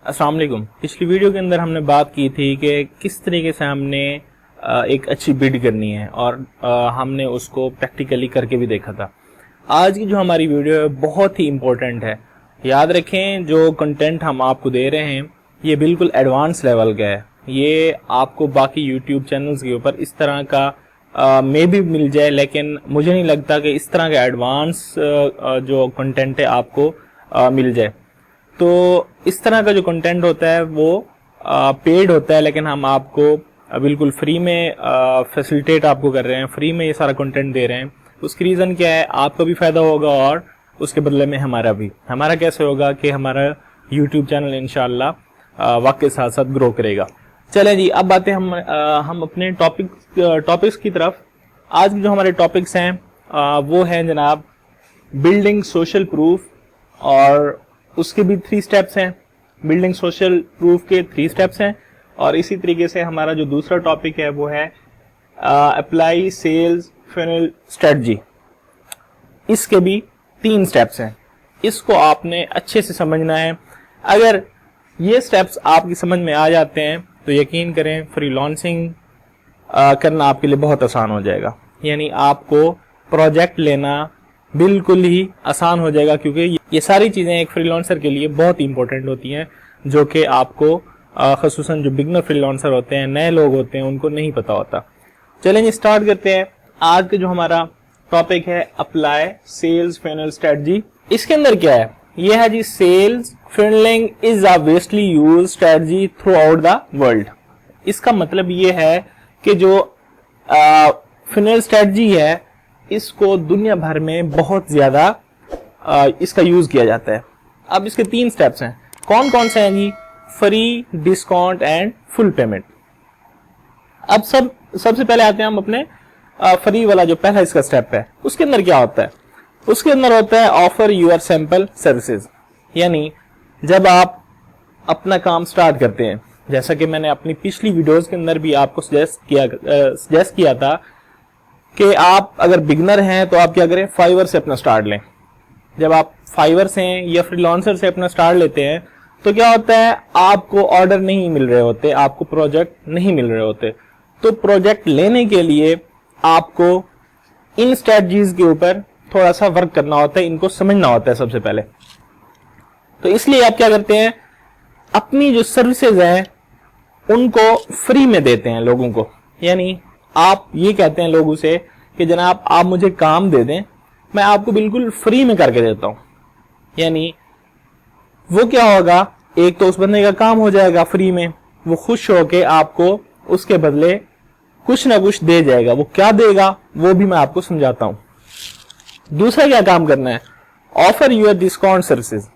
अस्सलाम वालेकुम। पिछली वीडियो के अंदर हमने बात की थी कि किस तरीके से हमने एक अच्छी बिड करनी है और हमने उसको प्रैक्टिकली करके भी देखा था। आज की जो हमारी वीडियो है बहुत ही इम्पोर्टेंट है। याद रखें, जो कंटेंट हम आपको दे रहे हैं ये बिल्कुल एडवांस लेवल का है। ये आपको बाकी यूट्यूब चैनल्स के ऊपर इस तरह का मे भी मिल जाए, लेकिन मुझे नहीं लगता कि इस तरह का एडवांस जो कंटेंट है आपको मिल जाए। तो इस तरह का जो कंटेंट होता है वो पेड होता है, लेकिन हम आपको बिल्कुल फ्री में फैसिलिटेट आपको कर रहे हैं, फ्री में ये सारा कंटेंट दे रहे हैं। उसकी रीज़न क्या है, आपका भी फायदा होगा और उसके बदले में हमारा भी। हमारा कैसे होगा कि हमारा यूट्यूब चैनल इंशाल्लाह वक्त के साथ साथ ग्रो करेगा। चलें जी, अब बातें हम अपने टॉपिक्स की तरफ। आज जो हमारे टॉपिक्स हैं वो हैं जनाब बिल्डिंग सोशल प्रूफ, और उसके भी 3 स्टेप्स हैं। बिल्डिंग सोशल प्रूफ के 3 स्टेप्स हैं। और इसी तरीके से हमारा जो दूसरा टॉपिक है वो है अप्लाई सेल्स फनल स्ट्रेटजी। इसके भी 3 स्टेप्स हैं। इसको आपने अच्छे से समझना है। अगर ये स्टेप्स आपकी समझ में आ जाते हैं तो यकीन करें फ्रीलांसिंग करना आपके लिए बहुत आसान हो जाएगा। यानी आपको प्रोजेक्ट लेना बिल्कुल ही आसान हो जाएगा, क्योंकि ये सारी चीजें एक फ्रीलांसर के लिए बहुत ही इंपॉर्टेंट होती हैं, जो कि आपको ख़ुसूसन जो बिगनर फ्रीलांसर होते हैं, नए लोग होते हैं, उनको नहीं पता होता। चलें स्टार्ट करते हैं। आज का जो हमारा टॉपिक है अप्लाई सेल्स फनल स्ट्रेटजी। इसके अंदर क्या है, यह है जी sales funnelling is a vastly use strategy throughout the world. इसका मतलब ये है कि जो फनल स्ट्रेटजी है इसको दुनिया भर में बहुत ज्यादा इसका यूज किया जाता है। अब इसके 3 स्टेप्स हैं। कौन कौन से हैं जी? Free, discount and full payment. अब सबसे पहले आते हैं हम अपने फ्री वाला जो पहला इसका स्टेप है। उसके अंदर क्या होता है? उसके अंदर होता है ऑफर यूर सैंपल सर्विसेज। यानी जब आप अपना काम स्टार्ट करते हैं, जैसा कि मैंने अपनी पिछली वीडियोस के अंदर भी आपको सजेस्ट किया था कि आप अगर बिगनर हैं तो आप क्या करें, फाइवर से अपना स्टार्ट लें। जब आप फाइवर से या फ्रीलांसर से अपना स्टार्ट लेते हैं तो क्या होता है, आपको ऑर्डर नहीं मिल रहे होते, आपको प्रोजेक्ट नहीं मिल रहे होते। तो प्रोजेक्ट लेने के लिए आपको इन स्ट्रेटजीज के ऊपर थोड़ा सा वर्क करना होता है, इनको समझना होता है सबसे पहले। तो इसलिए आप क्या करते हैं, अपनी जो सर्विसेज हैं उनको फ्री में देते हैं लोगों को। यानी आप ये कहते हैं लोगों से कि जनाब आप मुझे काम दे दें, मैं आपको बिल्कुल फ्री में करके देता हूं। यानी वो क्या होगा, एक तो उस बंदे का काम हो जाएगा फ्री में, वो खुश होके आपको उसके बदले कुछ ना कुछ दे जाएगा। वो क्या देगा वो भी मैं आपको समझाता हूं। दूसरा क्या काम करना है, ऑफर यूर डिस्काउंट सर्विसेज।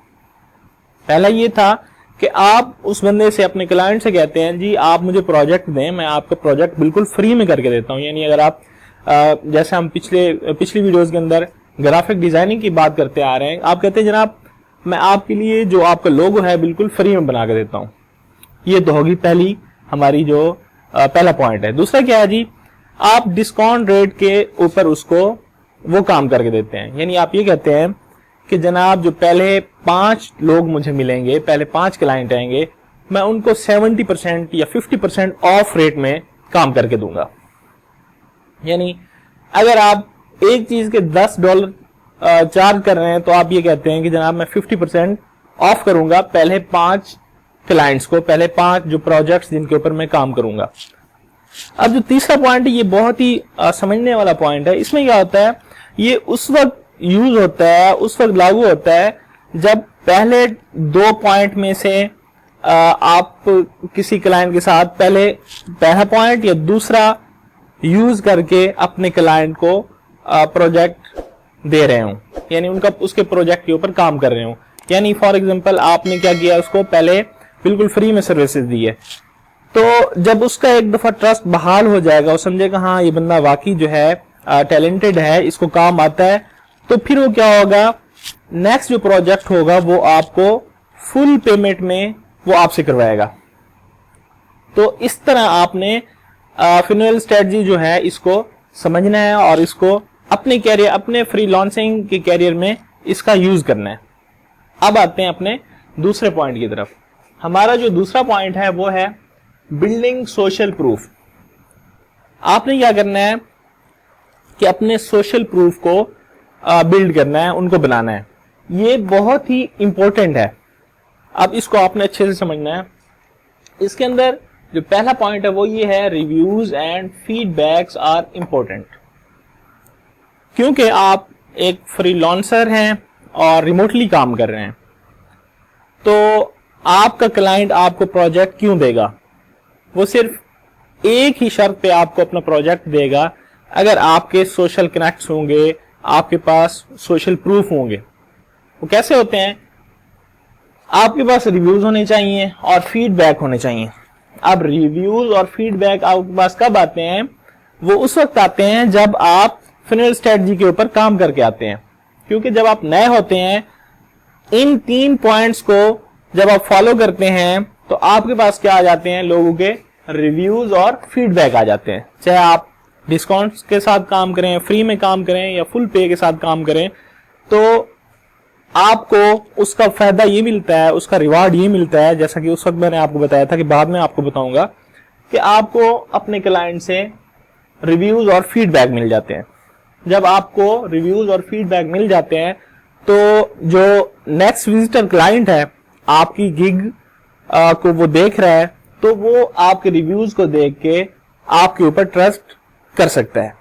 पहला ये था कि आप उस बंदे से, अपने क्लाइंट से कहते हैं जी आप मुझे प्रोजेक्ट दें, मैं आपका प्रोजेक्ट बिल्कुल फ्री में करके देता हूं। यानी अगर आप जैसे हम पिछली वीडियोस के अंदर ग्राफिक डिजाइनिंग की बात करते आ रहे हैं, आप कहते हैं जनाब मैं आपके लिए जो आपका लोगो है बिल्कुल फ्री में बना के देता हूं। ये तो होगी पहली हमारी जो पहला पॉइंट है। दूसरा क्या है जी, आप डिस्काउंट रेट के ऊपर उसको वो काम करके देते हैं। यानी आप ये कहते हैं कि जनाब जो पहले 5 लोग मुझे मिलेंगे, पहले 5 क्लाइंट आएंगे, मैं उनको 70% या 50% ऑफ रेट में काम करके दूंगा। यानी अगर आप एक चीज के $10 चार्ज कर रहे हैं तो आप ये कहते हैं कि जनाब मैं 50% ऑफ करूंगा पहले 5 क्लाइंट्स को, पहले 5 जो प्रोजेक्ट्स जिनके ऊपर मैं काम करूंगा। अब जो तीसरा पॉइंट है ये बहुत ही समझने वाला पॉइंट है। इसमें क्या होता है, ये उस वक्त यूज होता है, उस वक्त लागू होता है जब पहले 2 पॉइंट में से आप किसी क्लाइंट के साथ पहला पॉइंट या दूसरा यूज करके अपने क्लाइंट को प्रोजेक्ट दे रहे हो, यानी उसके प्रोजेक्ट के ऊपर काम कर रहे हो। यानी फॉर एग्जांपल आपने क्या किया, उसको पहले बिल्कुल फ्री में सर्विसेज दी है। तो जब उसका एक दफा ट्रस्ट बहाल हो जाएगा, वो समझेगा हाँ ये बंदा वाकई जो है टैलेंटेड है, इसको काम आता है, तो फिर वो क्या होगा, नेक्स्ट जो प्रोजेक्ट होगा वो आपको फुल पेमेंट में वो आपसे करवाएगा। तो इस तरह आपने फनल स्ट्रेटजी जो है इसको समझना है और इसको अपने कैरियर, अपने फ्रीलांसिंग के कैरियर में इसका यूज करना है। अब आते हैं अपने दूसरे पॉइंट की तरफ। हमारा जो दूसरा पॉइंट है वो है बिल्डिंग सोशल प्रूफ। आपने क्या करना है कि अपने सोशल प्रूफ को बिल्ड करना है, उनको बनाना है। ये बहुत ही इंपॉर्टेंट है। अब इसको आपने अच्छे से समझना है। इसके अंदर जो पहला पॉइंट है वो ये है, reviews and feedbacks are important. क्योंकि आप एक फ्रीलांसर हैं और रिमोटली काम कर रहे हैं, तो आपका क्लाइंट आपको प्रोजेक्ट क्यों देगा? वो सिर्फ एक ही शर्त पे आपको अपना प्रोजेक्ट देगा अगर आपके सोशल कनेक्ट्स होंगे, आपके पास सोशल प्रूफ होंगे। वो कैसे होते हैं? आपके पास रिव्यूज होने चाहिए और फीडबैक होने चाहिए। अब रिव्यूज और फीडबैक आपके पास कब आते हैं? वो उस वक्त आते हैं जब आप फाइनल स्ट्रेटजी के ऊपर काम करके आते हैं। क्योंकि जब आप नए होते हैं, इन 3 पॉइंट्स को जब आप फॉलो करते हैं तो आपके पास क्या आ जाते हैं? लोगों के रिव्यूज और फीडबैक आ जाते हैं। चाहे आप डिस्काउंट्स के साथ काम करें, फ्री में काम करें या फुल पे के साथ काम करें, तो आपको उसका फायदा ये मिलता है, उसका रिवार्ड ये मिलता है, जैसा कि उस वक्त मैंने आपको बताया था कि बाद में आपको बताऊंगा, कि आपको अपने क्लाइंट से रिव्यूज और फीडबैक मिल जाते हैं। जब आपको रिव्यूज और फीडबैक मिल जाते हैं तो जो नेक्स्ट विजिटर क्लाइंट है आपकी गिग को वो देख रहा है, तो वो आपके रिव्यूज को देख के आपके ऊपर ट्रस्ट कर सकता है।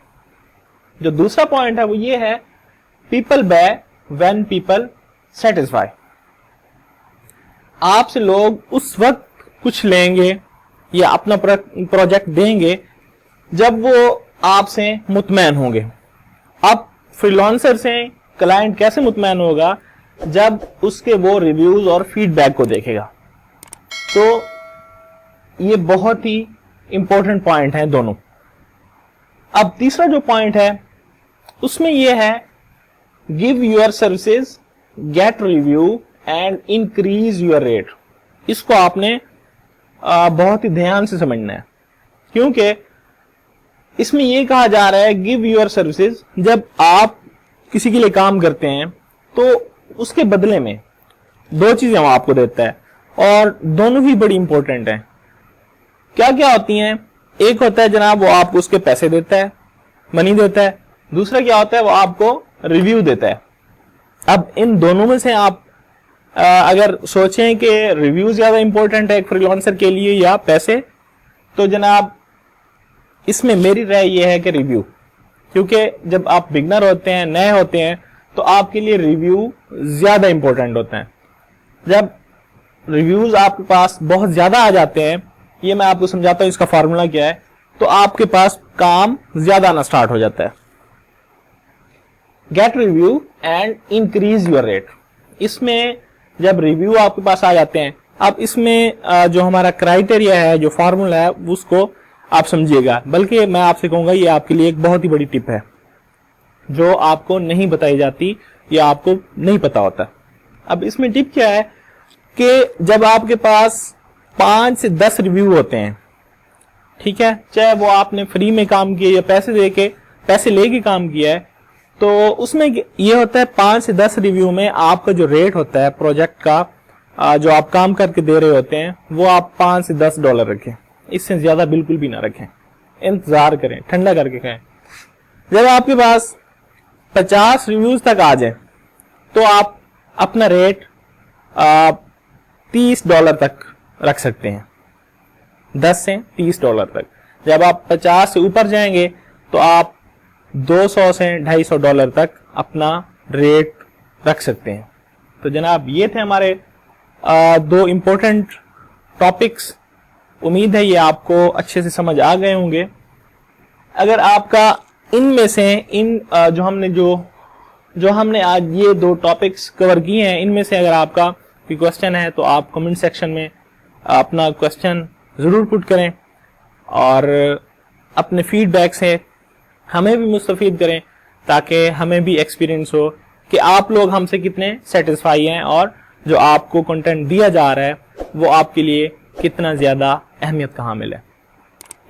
जो दूसरा पॉइंट है वो ये है, people by when people satisfy. आपसे लोग उस वक्त कुछ लेंगे या अपना प्रोजेक्ट देंगे जब वो आपसे मुतमैन होंगे। अब फ्रीलांसर से क्लाइंट कैसे मुतमैन होगा? जब उसके वो रिव्यूज और फीडबैक को देखेगा। तो ये बहुत ही इंपॉर्टेंट पॉइंट है दोनों। अब तीसरा जो पॉइंट है उसमें यह है, give your services, get review and increase your rate. इसको आपने बहुत ही ध्यान से समझना है, क्योंकि इसमें यह कहा जा रहा है गिव योर सर्विसेज। जब आप किसी के लिए काम करते हैं तो उसके बदले में 2 चीजें वो आपको देता है, और दोनों ही बड़ी इंपॉर्टेंट हैं। क्या क्या होती हैं? एक होता है जनाब वो आपको उसके पैसे देता है, मनी देता है। दूसरा क्या होता है? वो आपको रिव्यू देता है। अब इन दोनों में से आप अगर सोचें कि रिव्यू ज्यादा इंपॉर्टेंट है एक फ्रीलांसर के लिए या पैसे, तो जनाब इसमें मेरी राय यह है कि रिव्यू। क्योंकि जब आप बिगनर होते हैं, नए होते हैं, तो आपके लिए रिव्यू ज्यादा इंपॉर्टेंट होता है। जब रिव्यूज आपके पास बहुत ज्यादा आ जाते हैं, ये मैं आपको समझाता हूं इसका फार्मूला क्या है, तो आपके पास काम ज्यादा आना स्टार्ट हो जाता है। Get review and increase your rate. इसमें जब रिव्यू आपके पास आ जाते हैं, अब इसमें जो हमारा क्राइटेरिया है, जो फार्मूला है, उसको आप समझिएगा। बल्कि मैं आपसे कहूंगा ये आपके लिए एक बहुत ही बड़ी टिप है जो आपको नहीं बताई जाती या आपको नहीं पता होता। अब इसमें टिप क्या है कि जब आपके पास 5 से 10 रिव्यू होते हैं, ठीक है, चाहे वो आपने फ्री में काम किया या पैसे लेके काम किया है, तो उसमें ये होता है 5 से 10 रिव्यू में आपका जो रेट होता है प्रोजेक्ट का, जो आप काम करके दे रहे होते हैं, वो आप $5 से $10 रखें। इससे ज्यादा बिल्कुल भी ना रखें। इंतजार करें, ठंडा करके खाएं। जब आपके पास 50 रिव्यूज तक आ जाए तो आप अपना रेट $30 तक रख सकते हैं, 10 से $30 तक। जब आप 50 से ऊपर जाएंगे तो आप $200 से $250 तक अपना रेट रख सकते हैं। तो जनाब ये थे हमारे 2 इंपॉर्टेंट टॉपिक्स। उम्मीद है ये आपको अच्छे से समझ आ गए होंगे। अगर आपका इनमें से जो हमने आज ये 2 टॉपिक्स कवर किए हैं, इनमें से अगर आपका कोई क्वेश्चन है तो आप कमेंट सेक्शन में अपना क्वेश्चन जरूर पुट करें और अपने फीडबैक से हमें भी मुस्तफीद करें, ताकि हमें भी एक्सपीरियंस हो कि आप लोग हमसे कितने सेटिस्फाई हैं और जो आपको कंटेंट दिया जा रहा है वो आपके लिए कितना ज्यादा अहमियत का हामिल है।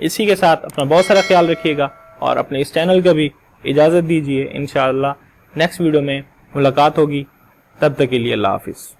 इसी के साथ अपना बहुत सारा ख्याल रखिएगा और अपने इस चैनल को भी इजाजत दीजिए। इंशाअल्लाह नेक्स्ट वीडियो में मुलाकात होगी। तब तक के लिए अल्लाह हाफिज।